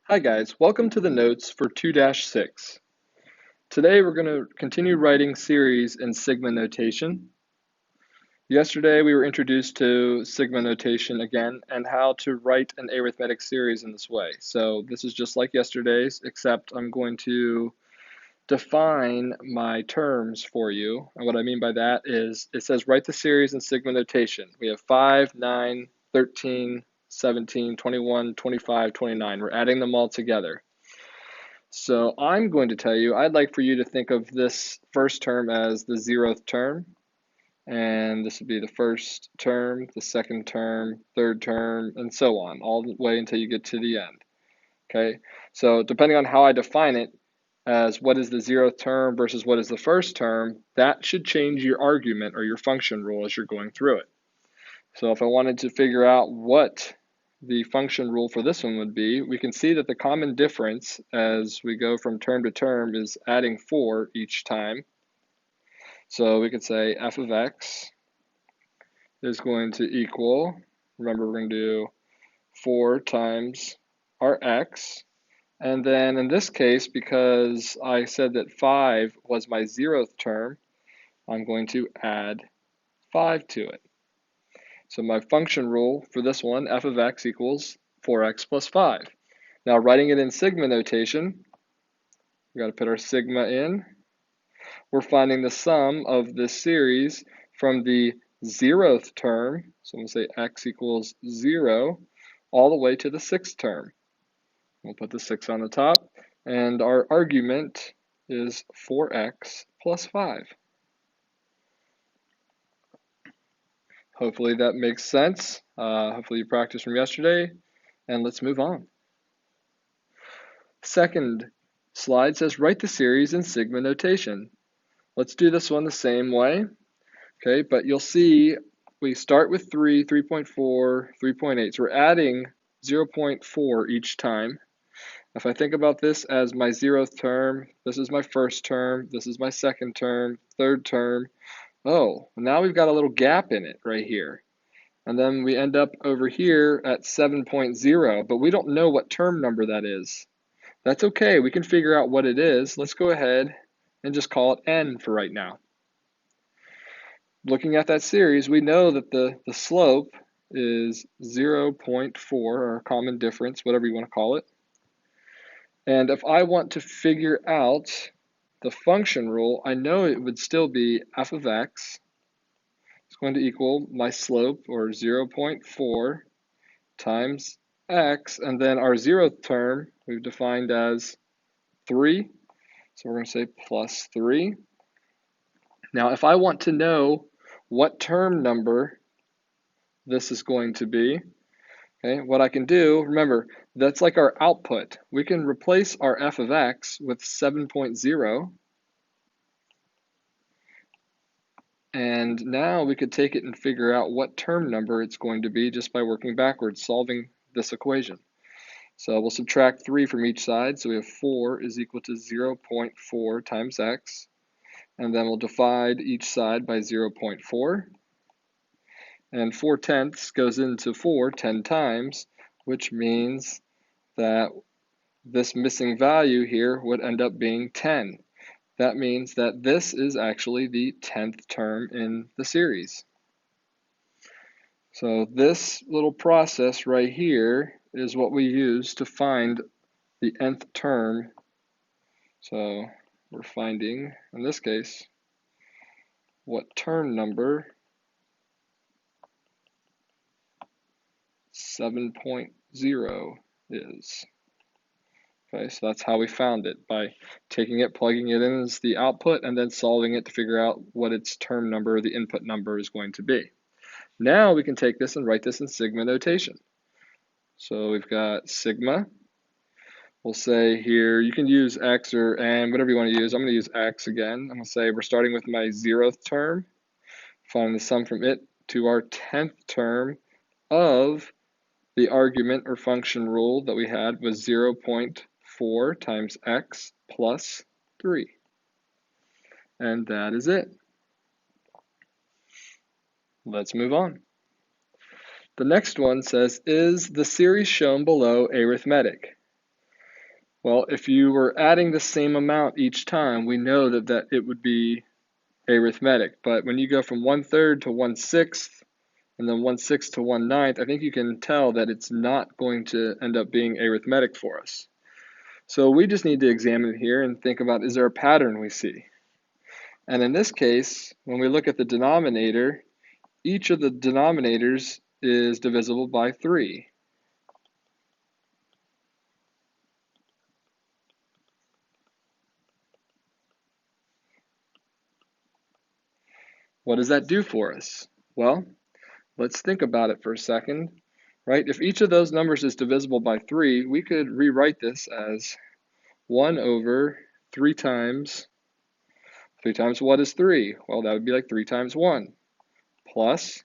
Hi guys, welcome to the notes for 2-6. Today we're going to continue writing series in sigma notation. Yesterday we were introduced to sigma notation again and how to write an arithmetic series in this way. So this is just like yesterday's, except I'm going to define my terms for you. And what I mean by that is it says write the series in sigma notation. We have 5, 9, 13, 17, 21, 25, 29. We're adding them all together. So I'm going to tell you, I'd like for you to think of this first term as the 0th term. And this would be the first term, the second term, third term, and so on, all the way until you get to the end. Okay, so depending on how I define it as what is the 0th term versus what is the first term, that should change your argument or your function rule as you're going through it. So if I wanted to figure out what the function rule for this one would be, we can see that the common difference as we go from term to term is adding 4 each time. So we could say f of x is going to equal, remember we're going to do 4 times our x, and then in this case, because I said that 5 was my 0th term, I'm going to add 5 to it. So my function rule for this one, f of x equals 4x plus 5. Now writing it in sigma notation, we got to put our sigma in. We're finding the sum of this series from the 0th term, so I'm going to say x equals 0, all the way to the 6th term. We'll put the 6 on the top, and our argument is 4x plus 5. Hopefully that makes sense. Hopefully you practiced from yesterday, and let's move on. Second slide says write the series in sigma notation. Let's do this one the same way, okay, but you'll see we start with 3, 3.4, 3.8, so we're adding 0.4 each time. If I think about this as my 0th term, this is my first term, this is my second term, third term. Oh, now we've got a little gap in it right here. And then we end up over here at 7.0, but we don't know what term number that is. That's okay, we can figure out what it is. Let's go ahead and just call it n for right now. Looking at that series, we know that the slope is 0.4, or common difference, whatever you want to call it. And if I want to figure out the function rule, I know it would still be f of x is going to equal my slope, or 0.4, times x, and then our 0th term we've defined as 3. So we're going to say plus 3. Now, if I want to know what term number this is going to be, okay, what I can do, remember, that's like our output. We can replace our f of x with 7.0. And now we could take it and figure out what term number it's going to be just by working backwards, solving this equation. So we'll subtract 3 from each side. So we have 4 is equal to 0.4 times x. And then we'll divide each side by 0.4. And 4/10 goes into 4 10 times, which means that this missing value here would end up being 10. That means that this is actually the 10th term in the series. So this little process right here is what we use to find the nth term. So we're finding, in this case, what term number 7.0 is. Okay, so that's how we found it, by taking it, plugging it in as the output, and then solving it to figure out what its term number, the input number, is going to be. Now we can take this and write this in sigma notation. So we've got sigma. We'll say here, you can use x or n, whatever you want to use. I'm going to use x again. I'm going to say we're starting with my 0th term, find the sum from it to our 10th term of the argument or function rule that we had was 0.4 times x plus 3. And that is it. Let's move on. The next one says, is the series shown below arithmetic? Well, if you were adding the same amount each time, we know that it would be arithmetic. But when you go from 1/3 to 1/6 and then 1/6 to 1/9, I think you can tell that it's not going to end up being arithmetic for us. So we just need to examine it here and think about, is there a pattern we see? And in this case, when we look at the denominator, each of the denominators is divisible by 3. What does that do for us? Well, let's think about it for a second, right? If each of those numbers is divisible by 3, we could rewrite this as 1 over 3 times what is 3? Well, that would be like 3 times 1 plus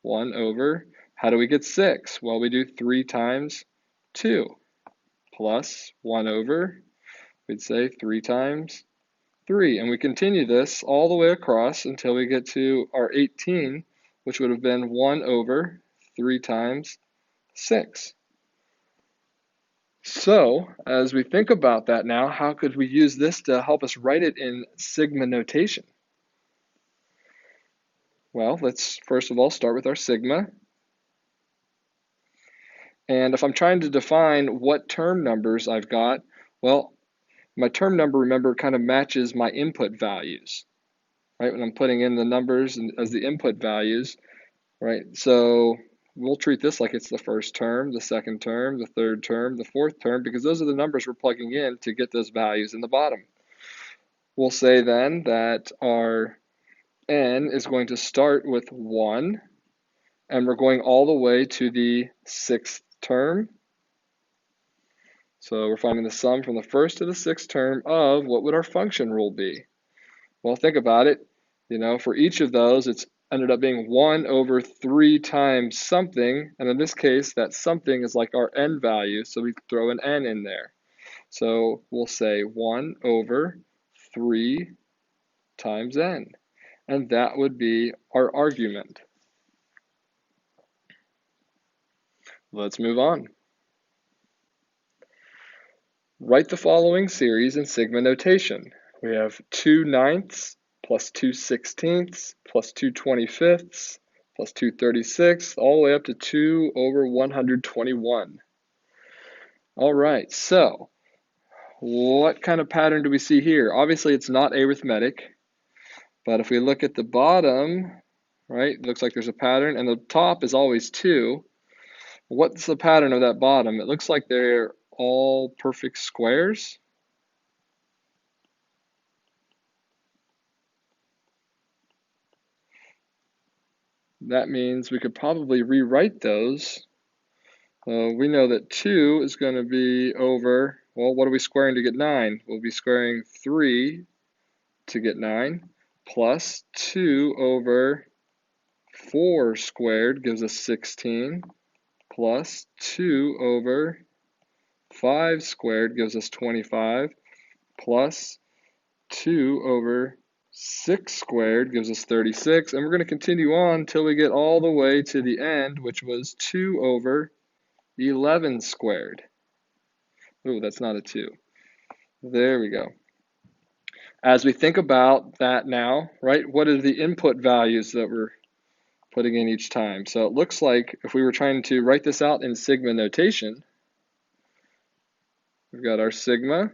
1 over, how do we get 6? Well, we do 3 times 2 plus 1 over, we'd say 3 times 3. And we continue this all the way across until we get to our 18, which would have been 1 over 3 times 6. So, as we think about that now, how could we use this to help us write it in sigma notation? Well, let's first of all start with our sigma. And if I'm trying to define what term numbers I've got, well, my term number, remember, kind of matches my input values, right? When I'm putting in the numbers as the input values, right? So we'll treat this like it's the first term, the second term, the third term, the fourth term, because those are the numbers we're plugging in to get those values in the bottom. We'll say then that our n is going to start with 1, and we're going all the way to the 6th term. So we're finding the sum from the first to the 6th term of what would our function rule be? Well, think about it. For each of those, it's ended up being 1 over 3 times something, and in this case, that something is like our n value, so we throw an n in there. So we'll say 1 over 3 times n, and that would be our argument. Let's move on. Write the following series in sigma notation. We have 2/9 plus 2/16 plus 2/25 plus 2/36, all the way up to 2 over 121. All right, so what kind of pattern do we see here? Obviously, it's not arithmetic, but if we look at the bottom, right, it looks like there's a pattern, and the top is always 2. What's the pattern of that bottom? It looks like they're all perfect squares. That means we could probably rewrite those. We know that 2 is going to be over, well, what are we squaring to get 9? We'll be squaring 3 to get 9, plus 2 over 4 squared gives us 16, plus 2 over 5 squared gives us 25, plus 2 over 6 squared gives us 36, and we're going to continue on until we get all the way to the end, which was 2 over 11 squared. Ooh, that's not a 2. There we go. As we think about that now, right, what are the input values that we're putting in each time? So it looks like if we were trying to write this out in sigma notation, we've got our sigma,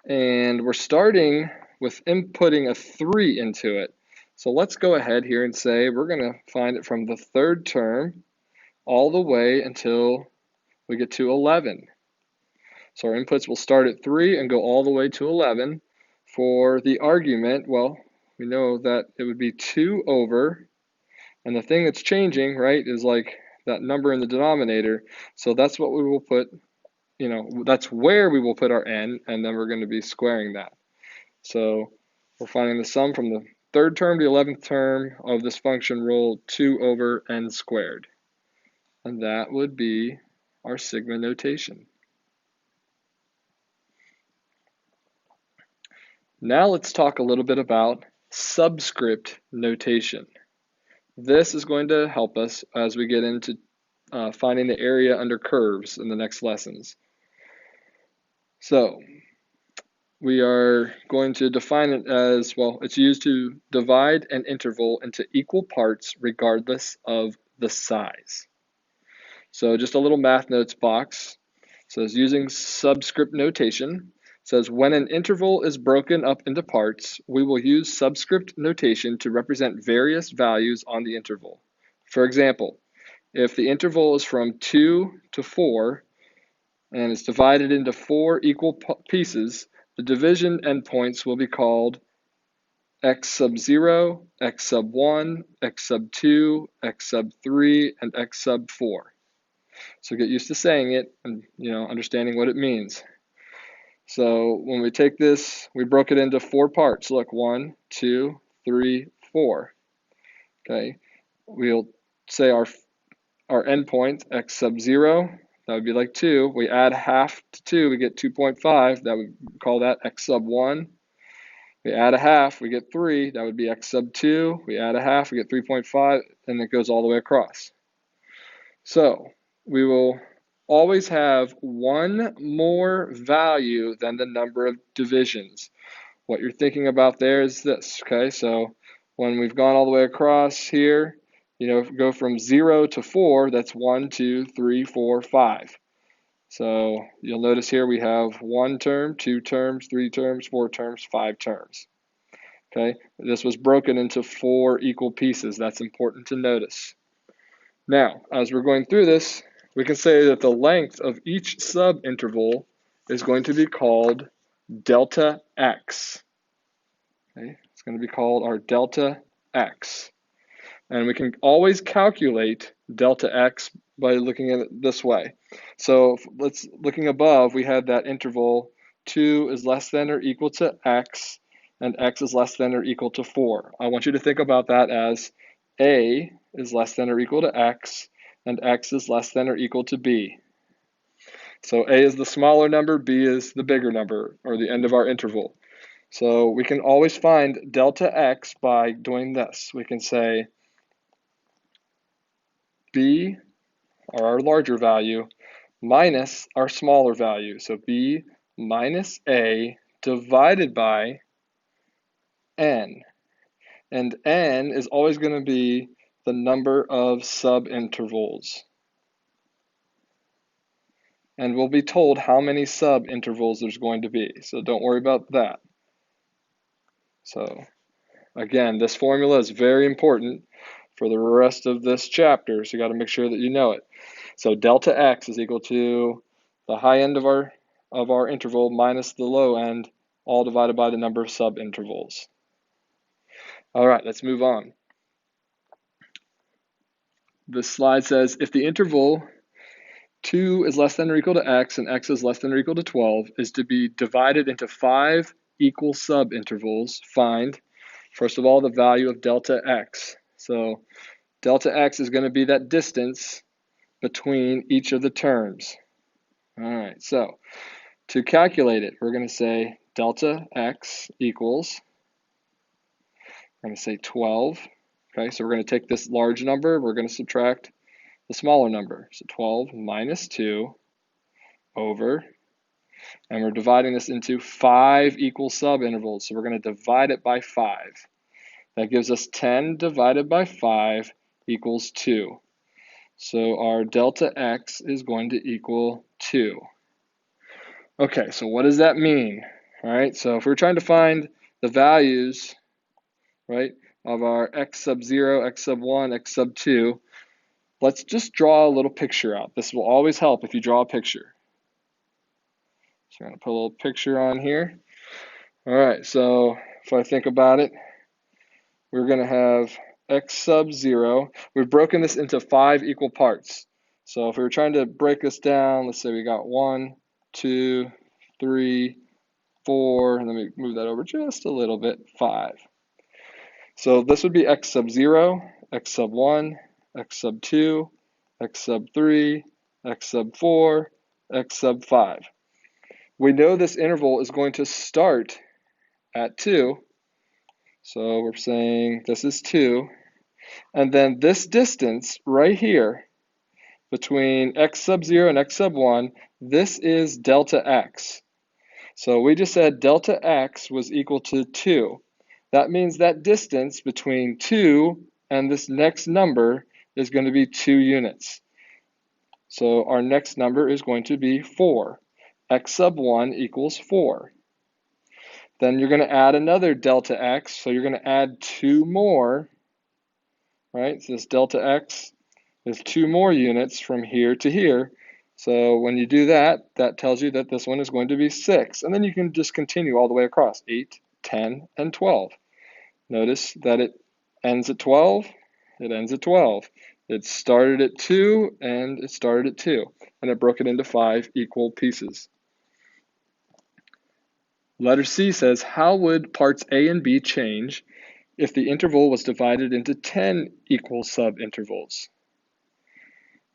and we're starting with inputting a 3 into it. So let's go ahead here and say we're going to find it from the 3rd term all the way until we get to 11. So our inputs will start at 3 and go all the way to 11. For the argument, well, we know that it would be 2 over, and the thing that's changing, right, is like that number in the denominator. So that's what we will put, that's where we will put our n, and then we're going to be squaring that. So we're finding the sum from the 3rd term to the 11th term of this function rule, 2 over n squared. And that would be our sigma notation. Now let's talk a little bit about subscript notation. This is going to help us as we get into finding the area under curves in the next lessons. So we are going to define it as, well, it's used to divide an interval into equal parts regardless of the size. So just a little math notes box. It says using subscript notation. It says when an interval is broken up into parts, we will use subscript notation to represent various values on the interval. For example, if the interval is from 2 to 4 and it's divided into 4 equal pieces, the division endpoints will be called x sub 0, x sub 1, x sub 2, x sub 3, and x sub 4. So get used to saying it and understanding what it means. So when we take this, we broke it into 4 parts. Look, 1, 2, 3, 4. Okay, we'll say our endpoint, x sub 0, that would be like 2. We add half to 2, we get 2.5. That would call that x sub 1. We add a half, we get 3. That would be x sub 2. We add a half, we get 3.5, and it goes all the way across. So we will always have one more value than the number of divisions. What you're thinking about there is this, okay? So when we've gone all the way across here, go from 0 to 4, that's 1, 2, 3, 4, 5. So you'll notice here we have 1 term, 2 terms, 3 terms, 4 terms, 5 terms. Okay, this was broken into 4 equal pieces. That's important to notice. Now, as we're going through this, we can say that the length of each subinterval is going to be called delta x. Okay, it's going to be called our delta x. And we can always calculate delta x by looking at it this way. So looking above, we had that interval 2 is less than or equal to x, and x is less than or equal to 4. I want you to think about that as a is less than or equal to x, and x is less than or equal to b. So a is the smaller number, b is the bigger number, or the end of our interval. So we can always find delta x by doing this. We can say b, or our larger value, minus our smaller value. So b minus a divided by n. And n is always going to be the number of subintervals. And we'll be told how many subintervals there's going to be. So don't worry about that. So again, this formula is very important for the rest of this chapter. So you got to make sure that you know it. So delta x is equal to the high end of our interval minus the low end, all divided by the number of subintervals. All right, let's move on. This slide says if the interval 2 is less than or equal to x and x is less than or equal to 12 is to be divided into 5 equal subintervals, find, first of all, the value of delta x. So delta x is going to be that distance between each of the terms. All right, so to calculate it, we're going to say delta x equals, we're going to say 12. Okay, so we're going to take this large number, we're going to subtract the smaller number. So 12 minus 2 over, and we're dividing this into 5 equal subintervals. So we're going to divide it by 5. That gives us 10 divided by 5 equals 2. So our delta x is going to equal 2. Okay, so what does that mean? All right, so if we're trying to find the values, right, of our x sub 0, x sub 1, x sub 2, let's just draw a little picture out. This will always help if you draw a picture. So I'm going to put a little picture on here. All right, so if I think about it, we're going to have x sub 0. We've broken this into 5 equal parts. So if we were trying to break this down, let's say we got 1, 2, 3, 4, and let me move that over just a little bit, 5. So this would be x sub 0, x sub 1, x sub 2, x sub 3, x sub 4, x sub 5. We know this interval is going to start at 2. So we're saying this is 2. And then this distance right here between x sub 0 and x sub 1, this is delta x. So we just said delta x was equal to 2. That means that distance between 2 and this next number is going to be 2 units. So our next number is going to be 4. X sub 1 equals 4. Then you're going to add another delta x, so you're going to add 2 more, right? So this delta x is 2 more units from here to here. So when you do that, that tells you that this one is going to be 6. And then you can just continue all the way across, 8, 10, and 12. Notice that it ends at 12, it ends at 12. It started at 2, and it started at 2. And it broke it into 5 equal pieces. Letter C says, how would parts A and B change if the interval was divided into 10 equal subintervals?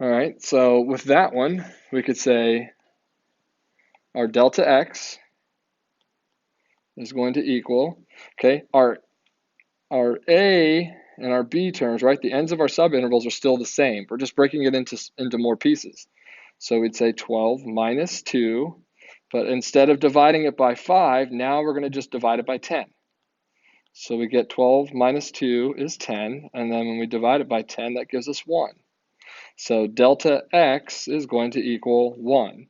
All right, so with that one, we could say our delta x is going to equal, okay, our A and our B terms, right, the ends of our subintervals are still the same. We're just breaking it into more pieces. So we'd say 12 minus 2, but instead of dividing it by 5, now we're going to just divide it by 10. So we get 12 minus 2 is 10, and then when we divide it by 10, that gives us 1. So delta x is going to equal 1.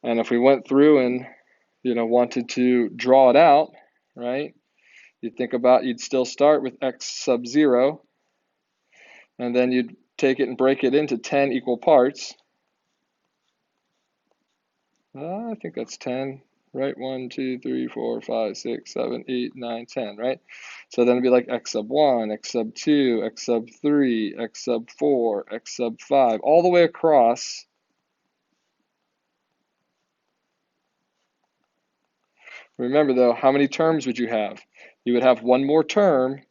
And if we went through and wanted to draw it out, right, you'd still start with x sub 0, and then you'd take it and break it into 10 equal parts. I think that's 10, right? 1, 2, 3, 4, 5, 6, 7, 8, 9, 10, right? So then it'd be like x sub 1, x sub 2, x sub 3, x sub 4, x sub 5, all the way across. Remember though, how many terms would you have? You would have one more term,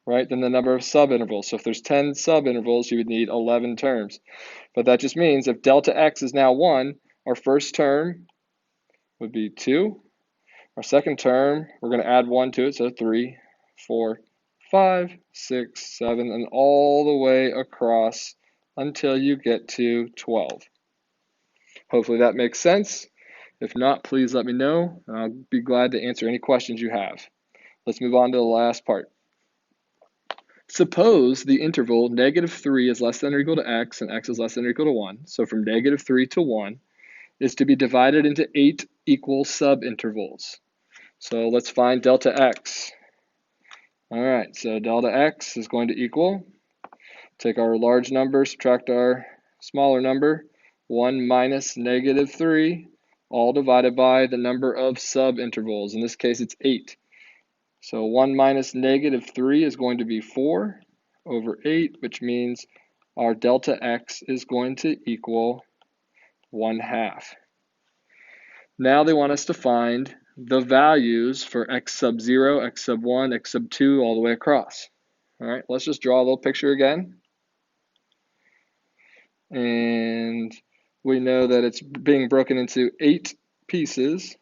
right, than the number of subintervals. So if there's 10 subintervals, you would need 11 terms. But that just means if delta x is now 1, our first term would be 2. Our second term, we're going to add 1 to it, so 3, 4, 5, 6, 7, and all the way across until you get to 12. Hopefully that makes sense. If not, please let me know, and I'll be glad to answer any questions you have. Let's move on to the last part. Suppose the interval -3 is less than or equal to x and x is less than or equal to 1. So from -3 to 1 is to be divided into 8 equal subintervals. So let's find delta x. All right, so delta x is going to equal, take our large number, subtract our smaller number, 1 minus -3, all divided by the number of subintervals. In this case, it's 8. So 1 minus -3 is going to be 4 over 8, which means our delta x is going to equal 1/2. Now they want us to find the values for x sub 0, x sub 1, x sub 2, all the way across. All right, let's just draw a little picture again. And we know that it's being broken into 8 pieces.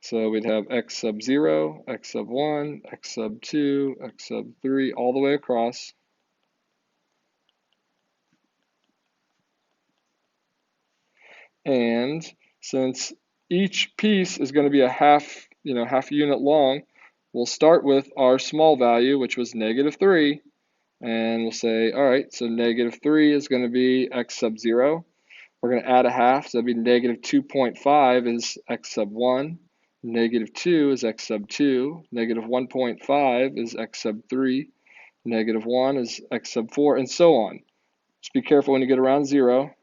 So we'd have x sub 0, x sub 1, x sub 2, x sub 3, all the way across. And since each piece is going to be a half unit long, we'll start with our small value, which was -3, and we'll say, all right, so -3 is going to be x sub 0. We're going to add a half, so that'd be -2.5 is x sub 1, -2 is x sub 2, -1.5 is x sub 3, -1 is x sub 4, and so on. Just be careful when you get around 0.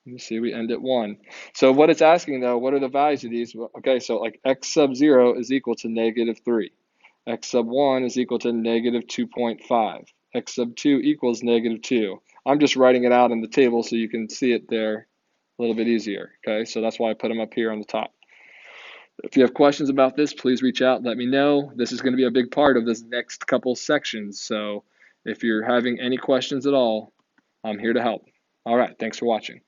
You see, we end at 1. So what it's asking though, what are the values of these? Okay, so like x sub 0 is equal to -3. X sub 1 is equal to -2.5. X sub 2 equals -2. I'm just writing it out in the table so you can see it there a little bit easier. Okay, so that's why I put them up here on the top. If you have questions about this, please reach out, let me know. This is going to be a big part of this next couple sections. So if you're having any questions at all, I'm here to help. All right, thanks for watching.